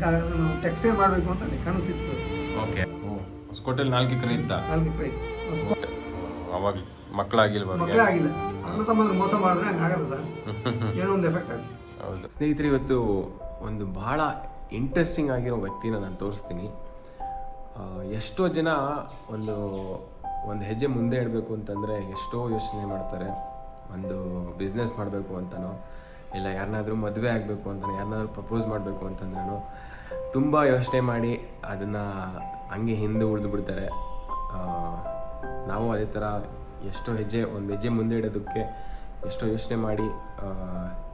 ನಾವು ಟೆಕ್ಸ್ಟೈಲ್ ಮಾಡಬೇಕು ಅಂತ ಕನಸಿತ್ತು. ಓಕೆ. ಹೊಸಕೋಟೆಯಲ್ಲಿ 4 ಎಕರೆ ಇತ್ತ? 4 ಎಕರೆ ಇತ್ತು. ಅವಾಗ ಮಕ್ಕಳಾಗಿಲ್ವ? ಮಕ್ಕಳೇ ಆಗಿಲ್ಲ. ಅಣ್ಣ ತಮ್ಮಂದ್ರೆ ಮೋಸ ಮಾಡಿದ್ರೆ ಹಂಗೆ ಆಗಲ್ಲ ಸರ್, ಏನೋ ಒಂದು ಎಫೆಕ್ಟ್ ಆಗುತ್ತೆ. ಹೌದು ಸ್ನೇಹಿತರೆ, ಇವತ್ತು ಒಂದು ಭಾಳ ಇಂಟ್ರೆಸ್ಟಿಂಗ್ ಆಗಿರೋ ವ್ಯಕ್ತಿನ ನಾನು ತೋರಿಸ್ತೀನಿ. ಎಷ್ಟೋ ಜನ ಒಂದು ಹೆಜ್ಜೆ ಮುಂದೆ ಇಡಬೇಕು ಅಂತಂದರೆ ಎಷ್ಟೋ ಯೋಚನೆ ಮಾಡ್ತಾರೆ. ಒಂದು ಬಿಸ್ನೆಸ್ ಮಾಡಬೇಕು ಅಂತನೋ, ಇಲ್ಲ ಯಾರನ್ನಾದ್ರೂ ಮದುವೆ ಆಗಬೇಕು ಅಂತನೋ, ಯಾರನ್ನಾದ್ರೂ ಪ್ರಪೋಸ್ ಮಾಡಬೇಕು ಅಂತಂದ್ರೂ ತುಂಬ ಯೋಚನೆ ಮಾಡಿ ಅದನ್ನು ಹಂಗೆ ಹಿಂದೆ ಉಳಿದು ಬಿಡ್ತಾರೆ. ನಾವು ಅದೇ ಥರ ಒಂದು ಹೆಜ್ಜೆ ಮುಂದೆ ಇಡೋದಕ್ಕೆ ಎಷ್ಟೋ ಯೋಚನೆ ಮಾಡಿ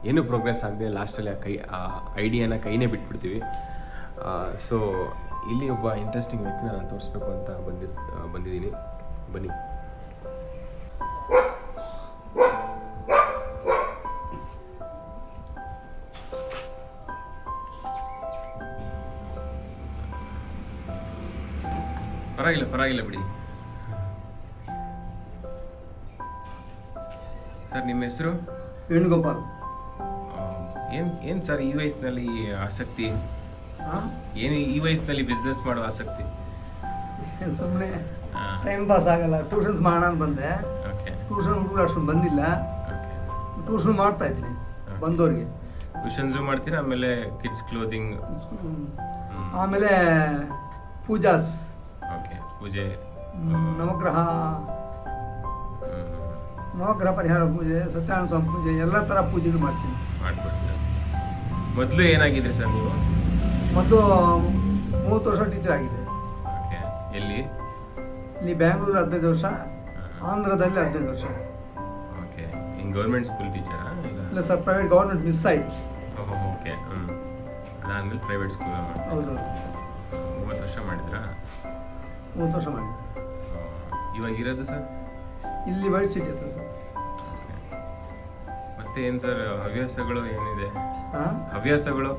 ಏನೂ ಪ್ರೋಗ್ರೆಸ್ ಆಗದೆ ಲಾಸ್ಟಲ್ಲಿ ಆ ಐಡಿಯಾನ ಕೈನೇ ಬಿಟ್ಬಿಡ್ತೀವಿ. ಸೊ ಇಲ್ಲಿ ಒಬ್ಬ ಇಂಟ್ರೆಸ್ಟಿಂಗ್ ವ್ಯಕ್ತಿನ ನಾನು ತೋರಿಸ್ಬೇಕು ಅಂತ ಬಂದಿದ್ದೀನಿ. ಬನ್ನಿ. ಪರವಾಗಿಲ್ಲ ಬಿಡಿ ಸರ್. ನಿಮ್ಮ ಹೆಸರು? ವೇಣುಗೋಪಾಲ್. ಏನು ಸರ್ ಈ ವಯಸ್ಸಿನಲ್ಲಿ ಆಸಕ್ತಿ? ಏನು ಈ ವಯಸ್ಸಿನಲ್ಲಿ ಬಿಸ್ನೆಸ್ ಮಾಡೋ ಆಸಕ್ತಿ? ಸುಮ್ಮನೆ ಟೈಮ್ ಪಾಸ್ ಆಗಲ್ಲ. ಟ್ಯೂಷನ್ಸ್ ಮಾಡೋಣ ಅಂತ ಬಂದೆ. ಟ್ಯೂಷನ್ ಹುಡುಗರು ಅಷ್ಟೊಂದು ಬಂದಿಲ್ಲ. ಟ್ಯೂಷನ್ ಮಾಡ್ತಾ ಇದ್ದೀನಿ ಬಂದವ್ರಿಗೆ. ಟ್ಯೂಷನ್ಸು ಮಾಡ್ತೀರಾ? ಆಮೇಲೆ ಕಿಡ್ಸ್ ಕ್ಲೋದಿಂಗ್, ಆಮೇಲೆ ಪೂಜಾಸ್, ಪೂಜೆ, ನವಗ್ರಹ ಪರಿಹಾರ ಪೂಜೆ, ಸತ್ಯನಾರಾಯಣ ಸ್ವಾಮಿ ಪೂಜೆ, ಎಲ್ಲ ಥರ ಪೂಜೆಗಳು ಮಾಡ್ತೀನಿ. ಮೊದಲು ಏನಾಗಿದೆ ಸರ್ ನೀವು? ಮೊದಲು 30 ವರ್ಷ ಟೀಚರ್ ಆಗಿದೆ. ಎಲ್ಲಿ? ಇಲ್ಲಿ ಬ್ಯಾಂಗ್ಳೂರು 15 ವರ್ಷ, ಆಂಧ್ರದಲ್ಲಿ 15 ವರ್ಷ. ಓಕೆ. ಇನ್ ಗೌರ್ಮೆಂಟ್ ಸ್ಕೂಲ್ ಟೀಚರಾ? ಇಲ್ಲ ಸರ್, ಪ್ರೈವೇಟ್. ಗೌರ್ಮೆಂಟ್ ಮಿಸ್ ಆಯಿತು. ಓಕೆ. ಅದಾದ್ಮೇಲೆ ಪ್ರೈವೇಟ್ ಸ್ಕೂಲ್ ಮಾಡಿ. ಹೌದು. 30 ವರ್ಷ ಮಾಡಿದ್ರಾ? 30 ವರ್ಷ ಮಾಡಿ. ಇವಾಗ ಇರೋದು ಸರ್? ಇಲ್ಲಿ ವೈಟ್ ಸಿಟಿ ಹತ್ರ ಸರ್. ಮತ್ತೆ ಏನು ಸರ್ ಹವ್ಯಾಸಗಳು ಏನಿದೆ? ಹವ್ಯಾಸಗಳು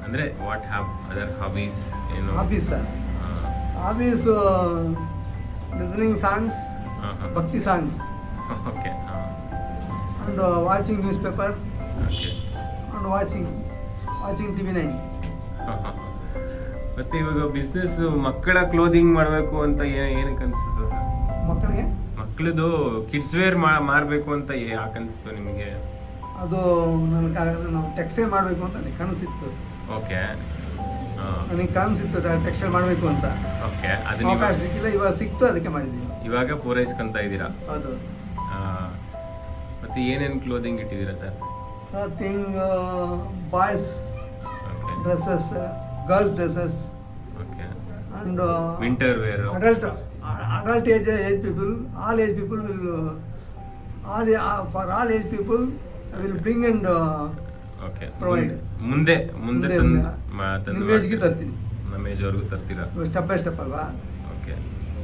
ಅಂದರೆ ವಾಟ್ ಹ್ಯಾವ್ ಅದರ್ ಹಾಬೀಸ್? ಏನು ಹಾಬೀಸ್? ಹಾಬೀಸು ಲಿಸನಿಂಗ್ ಸಾಂಗ್ಸ್, ಭಕ್ತಿ songs. Okay. And watching news paper, and watching TV9. ಮತ್ತೆ ಇವಾಗ ಬಿಸ್ನೆಸ್ ಮಕ್ಕಳ ಕ್ಲೋದಿಂಗ್ ಮಾಡಬೇಕು ಅಂತ ಏನಕ್ಕೆ ಅನಿಸ್ತದೆ? ಮಕ್ಕಳದು ಕಿಡ್ಸ್ ವೇರ್ ಮಾರಬೇಕು ಅಂತ ಯಾಕೆ ಅನಿಸ್ತು ನಿಮಗೆ? ಅದು ನಾವು ಟೆಕ್ಸ್ಟೈಲ್ ಮಾಡಬೇಕು ಅಂತ ನನಗೆ ಕನಸಿತ್ತು. ಓಕೆ. ನನಗೆ ಕನಸಿತ್ತು ಟೆಕ್ಸ್ಟೈಲ್ ಮಾಡಬೇಕು ಅಂತ. ಓಕೆ. ಅವಕಾಶ ಸಿಕ್ಕಿಲ್ಲ, ಇವಾಗ ಸಿಕ್ತು, ಅದಕ್ಕೆ ಮಾಡಿದ್ದೀನಿ. ಇವಾಗ ಪೂರೈಸ್ಕೊಂತ ಇದ್ದೀರಾ? ಹೌದು. ಮತ್ತೆ ಏನೇನು ಕ್ಲೋದಿಂಗ್ ಇಟ್ಟಿದ್ದೀರಾ sir? Nothing, boys dresses, girls dresses, and winter wear, adult age people, all age people will for all age people will bring and okay provide. ಮುಂದೆ ನಿಮ್ಮ ಏಜ್ಗೆ ತರ್ತೀನಿ. ನಮ್ಮ ಏಜ್ ವರ್ಗೂ ತರ್ತೀರಾ? ಸ್ಟೆಪ್ ಬೈ ಸ್ಟೆಪ್ ಅಲ್ವಾ? ಓಕೆ.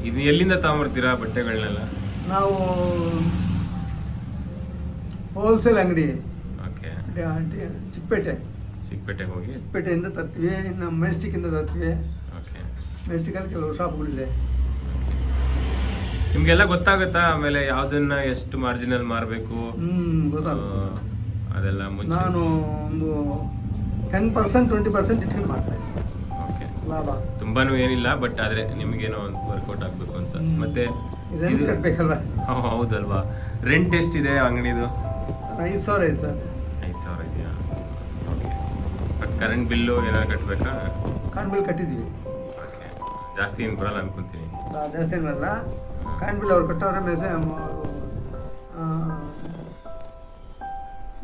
ಇದು ಎಲ್ಲಿಂದ ತಗೊಂಬರ್ತೀರಾ ಬಟ್ಟೆಗಳನ್ನೆಲ್ಲ? ನಾವು wholesale ಅಂಗಡಿ. Okay. ಚಿಕ್ಕಪೇಟೆಗೆ ಹೋಗಿ ಚಿಕ್ಕಪೇಟೆಯಿಂದ ತರ್ತೀವಿ. ಇನ್ನು ಮೆಜೆಸ್ಟಿಕ್ಕಿಂದ ತರ್ತೀವಿ. ಓಕೆ. ಮೆಜೆಸ್ಟಿಕಲ್ಲಿ ಕೆಲವು ಶಾಪ್ಗಳಿದೆ. ನಿಮಗೆಲ್ಲ ಗೊತ್ತಾಗುತ್ತಾ ಆಮೇಲೆ ಯಾವುದನ್ನ ಎಷ್ಟು ಮಾರ್ಜಿನಲ್ಲಿ ಮಾರಬೇಕು? ಗೊತ್ತಾಗುತ್ತೆ. ಅದೆಲ್ಲ ಮುಂಚೆ ನಾನು ಒಂದು 10% 20% ಇಟ್ಕೊಂಡು ಮಾಡ್ತೀನಿ. ಓಕೆ. ಲಾಭ ತುಂಬಾನು ಏನಿಲ್ಲ, ಬಟ್ ಆದರೆ ನಿಮಗೇನೋ ಒಂದು ವರ್ಕೌಟ್ ಆಗಬೇಕು ಅಂತ. ಮತ್ತೆ ರೆಂಟ್ ಕಟ್ಟಬೇಕಲ್ಲ? ಹೌದಲ್ವಾ. ರೆಂಟ್ ಎಷ್ಟಿದೆ ಅಂಗಡಿದು? 5,000 ಇದೆ ಸರ್. 5,000 ಇದೆಯಾ? ಓಕೆ. ಬಟ್ ಕರೆಂಟ್ ಬಿಲ್ಲು ಏನಾದ್ರು ಕಟ್ಟಬೇಕಾ? ಕರೆಂಟ್ ಬಿಲ್ ಕಟ್ಟಿದ್ದೀವಿ. ಓಕೆ. ಜಾಸ್ತಿ ಏನು ಬರಲ್ಲ ಅನ್ಕೊಂತೀನಿ. ಜಾಸ್ತಿ ಏನು ಬರಲ್ಲ. ಕರೆಂಟ್ ಬಿಲ್ ಅವ್ರು ಕಟ್ಟೋರೆ ಮೆಸೇಜ್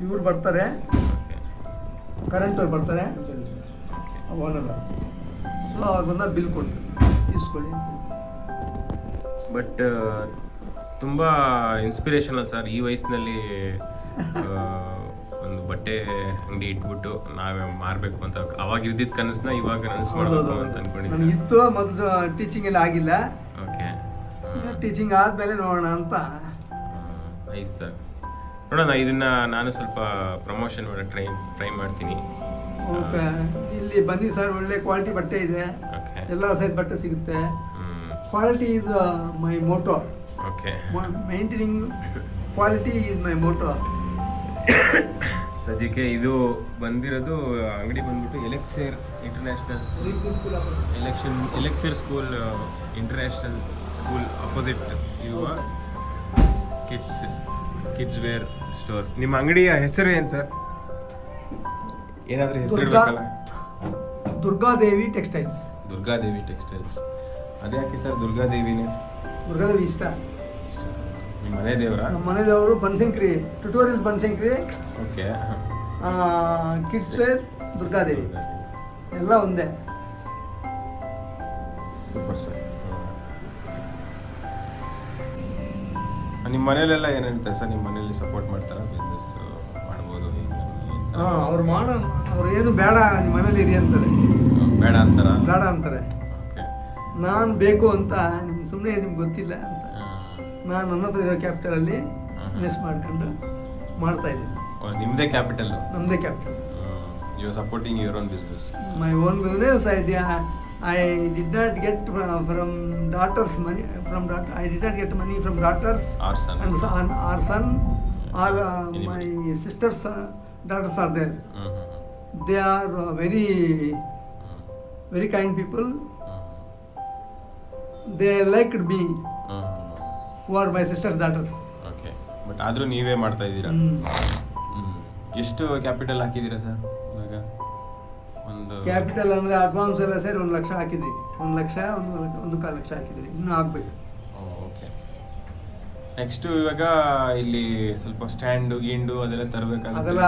ಇವ್ರು ಬರ್ತಾರೆ, ಕರೆಂಟ್ ಅವ್ರು ಬರ್ತಾರೆ, ಓನರ್. ಸೊ ಅವ್ರು ಬಂದಾಗ ಬಿಲ್ ಕೊಡ್ತಾರೆ, ಇಸ್ಕೊಳ್ಳಿ. ಬಟ್ ತುಂಬ ಇನ್ಸ್ಪಿರೇಷನಲ್ ಸರ್ ಈ ವಯಸ್ಸಿನಲ್ಲಿ ಒಂದು ಬಟ್ಟೆ ಅಂಗಡಿ ಇಟ್ಬಿಟ್ಟು ನಾವೇ ಮಾರಬೇಕು ಅಂತ. ಅವಾಗ ಇದ್ದಿದ್ದ ಕನಸನ್ನ ಇವಾಗ ನನಸು ಮಾಡಬೇಕು ಅಂತ ಅನ್ಕೊಂಡಿದ್ದೆ. ನನಗೆ ಇತ್ತು, ಮೊದಲು ಟೀಚಿಂಗ್ ಎಲ್ಲ ಆಗಿಲ್ಲ. ಓಕೆ. ಟೀಚಿಂಗ್ ಆದಮೇಲೆ ನೋಡೋಣ ಅಂತ. ಆಯ್ತು ಸರ್, ನೋಡೋಣ. ಇದನ್ನ ನಾನು ಸ್ವಲ್ಪ ಪ್ರಮೋಷನ್ ಮಾಡೋ ಟ್ರೈ ಮಾಡ್ತೀನಿ. ಓಕೆ. ಇಲ್ಲಿ ಬನ್ನಿ ಸರ್, ಒಳ್ಳೆ ಕ್ವಾಲಿಟಿ ಬಟ್ಟೆ ಇದೆ. ಎಲ್ಲ ಸೈಜ್ ಬಟ್ಟೆ ಸಿಗುತ್ತೆ. Quality is my motto. Okay. Maintaining quality is my motto. ಸದ್ಯಕ್ಕೆ ಇದು ಬಂದಿರೋದು ಅಂಗಡಿ ಬಂದ್ಬಿಟ್ಟು Elixir international school, Elixir school international school opposite ಇರುವ ಕಿಡ್ಸ್ ವೇರ್ ಸ್ಟೋರ್. ನಿಮ್ಮ ಅಂಗಡಿಯ ಹೆಸರು ಏನು ಸರ್? ಏನಾದರೂ ಹೆಸರು ಇರಬೇಕಲ್ಲ? ದುರ್ಗಾದೇವಿ ಟೆಕ್ಸ್ಟೈಲ್ಸ್. ದುರ್ಗಾದೇವಿ ಟೆಕ್ಸ್ಟೈಲ್ಸ್. ಅದ್ಯಾಕೆ ಸರ್ ದುರ್ಗಾದೇವಿನೇ? ದುರ್ಗಾದೇವಿ ಇಷ್ಟ. ನಿಮ್ಮ ಮನೆ ದೇವರಾ? ನಮ್ಮ ಮನೆ ದೇವರು Banashankari, tutorials Banashankari. Okay. Kids wear Durgadevi, ಎಲ್ಲ ಒಂದೇ. Super sir. ನಿಮ್ಮ ಮನೇಲೆಲ್ಲ ಏನು ಹೇಳ್ತಾರೆ ಸರ್? ನಿಮ್ಮ ಮನೇಲಿ ಸಪೋರ್ಟ್ ಮಾಡ್ತಾರಾ? ಬಿಸ್ನೆಸ್ ಮಾಡ್ಬೋದು ಅವ್ರು ಏನು ಬೇಡ ನಿಮ್ಮ ಮನೇಲಿ ಇರಿ ಅಂತಾರೆ. ಬೇಡ ಅಂತಾರ? ಬೇಡ ಅಂತಾರೆ. ನಾನು ಬೇಕು ಅಂತ ಸುಮ್ಮನೆ ನಿಮ್ಗೆ ಗೊತ್ತಿಲ್ಲ ಅಂತ ನಾನು ನನ್ನ ಹತ್ರ ಇರೋ ಕ್ಯಾಪಿಟಲಲ್ಲಿ ಇನ್ವೆಸ್ಟ್ ಮಾಡ್ಕೊಂಡು ಮಾಡ್ತಾ ಇದ್ದೀನಿ. ನಿಮ್ಮದೇ ಕ್ಯಾಪಿಟಲ್? ನಮ್ಮದೇ capital. You are supporting your own business? My own business. I did not get from daughters money. I did not get money from daughters or son. Or son. All my sisters' daughters are there. They are very kind people. They liked me, who are my sisters' daughters. Okay. But ಆದರೂ ನೀವೇ ಮಾಡ್ತಾ ಇದ್ದೀರಾ? ಎಷ್ಟು capital ಹಾಕಿದ್ದೀರಾ sir ಇವಾಗ? ಒಂದು capital ಅಂದರೆ advance ಎಲ್ಲ ಸೇರಿ 1 ಲಕ್ಷ ಹಾಕಿದ್ರಿ. 1 ಲಕ್ಷ 1.25 ಲಕ್ಷ ಹಾಕಿದ್ರಿ. ಇನ್ನೂ ಆಗಬೇಕು. ಓಕೆ. ನೆಕ್ಸ್ಟು ಇವಾಗ ಇಲ್ಲಿ ಸ್ವಲ್ಪ ಸ್ಟ್ಯಾಂಡು ಗೀಂಡು ಅದೆಲ್ಲ ತರಬೇಕಾಗುತ್ತೆ. ಅದೆಲ್ಲ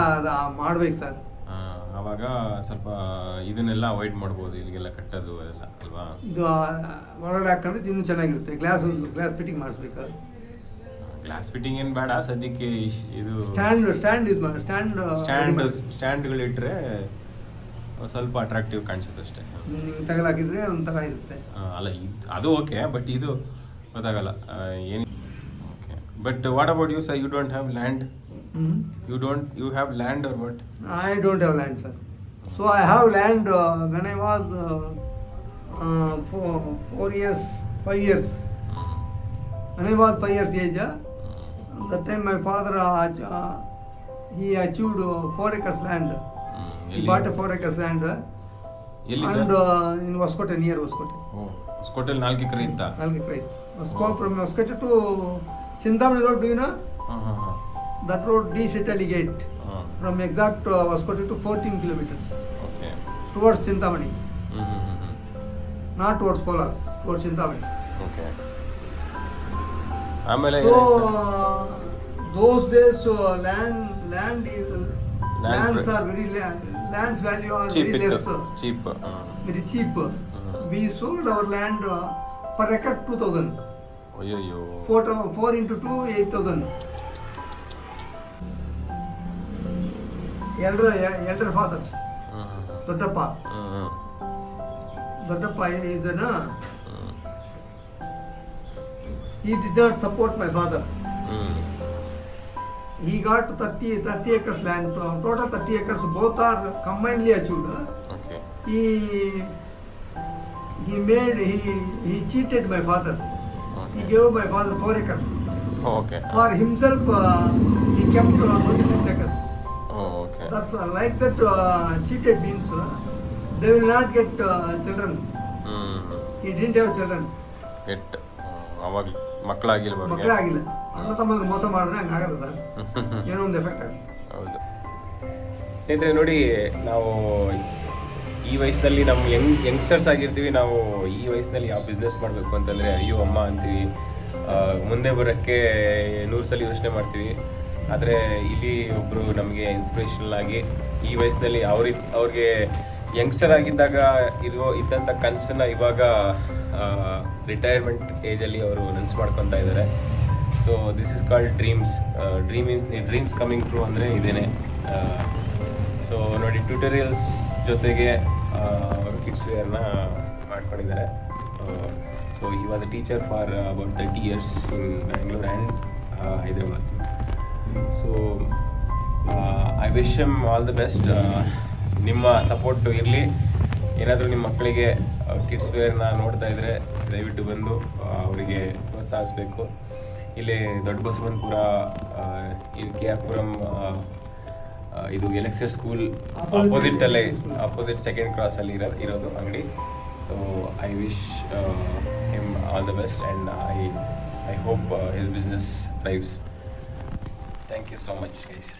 ಮಾಡ್ಬೇಕು ಸರ್. ಆವಾಗ ಸ್ವಲ್ಪ ಇದನ್ನೆಲ್ಲ ಅವಾಯ್ಡ್ ಮಾಡ್ಬೋದು, ಇಲ್ಲಿಗೆಲ್ಲ ಕಟ್ಟೋದು ಅದೆಲ್ಲ ಅಲ್ವಾ? ಇದು ಒಳಗಡೆ ಹಾಕೊಂಡ್ರೆ ಇನ್ನೂ ಚೆನ್ನಾಗಿರುತ್ತೆ. ಗ್ಲಾಸ್ ಫಿಟ್ಟಿಂಗ್ ಮಾಡಿಸ್ಬೇಕು. ಗ್ಲಾಸ್ ಫಿಟ್ಟಿಂಗ್ ಏನು ಬೇಡ ಸದ್ಯಕ್ಕೆ. ಇದು ಸ್ಟ್ಯಾಂಡ್ಗಳಿಟ್ರೆ ಸ್ವಲ್ಪ ಅಟ್ರಾಕ್ಟಿವ್ ಕಾಣಿಸುತ್ತೆ ಅಷ್ಟೇ. ತಗಲಾಕಿದ್ರೆ ಒಂಥರ ಇರುತ್ತೆ. ಅಲ್ಲ ಅದು ಓಕೆ, ಬಟ್ ಇದು ಗೊತ್ತಾಗಲ್ಲ ಏನು. Okay. But what about you sir? You don't have land? You have land or what? I don't have land, sir. So I have land when I was 5 years. When I was 5 years age, that time my father he achieved 4 acres land. He bought a 4 acres land. And in Vaskote, near Vaskote. Oh, Vaskote 4 acre itta? 4 acre itta. From Vaskote to Chintamani road, do you know? That road D-Citali gate. From exact Vaskote to 14 kilometers. Okay. Towards Chintamani. Not towards Kolar, towards Chintamani. Okay. So those days lands are very land's value are cheap, very less. Cheap. Very cheap. We sold our land per acre 2,000. Ayyo. 4 into 2, 8,000. Elder father, Doddappa. Doddappa is he did not support my father. He got 30 acres land, total 30 acres, both are combinedly achieved. Okay. He cheated my father. Okay. He gave my father 4 acres. Okay. For himself, he kept 26 acres. Okay. That's like that. Cheated means they will not get children. He didn't have children. ಅವಾಗ ಮಕ್ಕಳಾಗಿಲ್ಲ. ಅಣ್ಣ ತಮ್ಮಂದ್ರೆ ಮೋಸ ಮಾಡಿದ್ರೆ ಹಂಗೆ ಆಗಲ್ಲ sir. ಏನೋ ಒಂದು effect ಆಗುತ್ತೆ. ಹೌದು ಸ್ನೇಹಿತರೆ, ನೋಡಿ ನಾವು ಈ ವಯಸ್ಸಿನಲ್ಲಿ ನಮ್ಮ ಯಂಗ್ಸ್ಟರ್ಸ್ ಆಗಿರ್ತೀವಿ. ನಾವು ಈ ವಯಸ್ಸಿನಲ್ಲಿ ಯಾವ ಬಿಸ್ನೆಸ್ ಮಾಡಬೇಕು ಅಂತಂದರೆ ಅಯ್ಯೋ ಅಮ್ಮ ಅಂತೀವಿ. ಮುಂದೆ ಬರೋಕ್ಕೆ 100 ಸಲ ಯೋಚನೆ ಮಾಡ್ತೀವಿ. ಆದರೆ ಇಲ್ಲಿ ಒಬ್ಬರು ನಮಗೆ ಇನ್ಸ್ಪಿರೇಷನಲ್ ಆಗಿ ಈ ವಯಸ್ಸಿನಲ್ಲಿ ಅವ್ರಿಗೆ ಯಂಗ್ಸ್ಟರ್ ಆಗಿದ್ದಾಗ ಇದ್ದಂಥ ಕನಸನ್ನ ಇವಾಗ ರಿಟೈರ್ಮೆಂಟ್ ಏಜಲ್ಲಿ ಅವರು ನನಸು ಮಾಡ್ಕೊತಾ ಇದ್ದಾರೆ. So this is called dreams coming true ಅಂದರೆ ಇದೇನೆ. ಸೊ ನೋಡಿ, ಟ್ಯೂಟೋರಿಯಲ್ಸ್ ಜೊತೆಗೆ ಅವರು ಕಿಡ್ಸ್ ವೇರ್ನ ಮಾಡ್ಕೊಂಡಿದ್ದಾರೆ. So he was a teacher for about 30 years in Bangalore and Hyderabad. So I wish him all the best. ನಿಮ್ಮ ಸಪೋರ್ಟು ಇರಲಿ. ಏನಾದರೂ ನಿಮ್ಮ ಮಕ್ಕಳಿಗೆ ಕಿಡ್ಸ್ ವೇರ್ನ ನೋಡ್ತಾ ಇದ್ದರೆ ದಯವಿಟ್ಟು ಬಂದು ಅವರಿಗೆ ಪ್ರೋತ್ಸಾಹಿಸಬೇಕು. ಇಲ್ಲಿ ದೊಡ್ಡ ಬಸವನಪುರ, KR ಪುರಂ ಇದು ಎಲೆಕ್ಸರ್ ಸ್ಕೂಲ್ ಅಪೋಸಿಟ್ ಸೆಕೆಂಡ್ ಕ್ರಾಸಲ್ಲಿ ಇರೋದು ಅಂಗಡಿ. So I wish him all the best and I hope his business thrives. Thank you so much guys.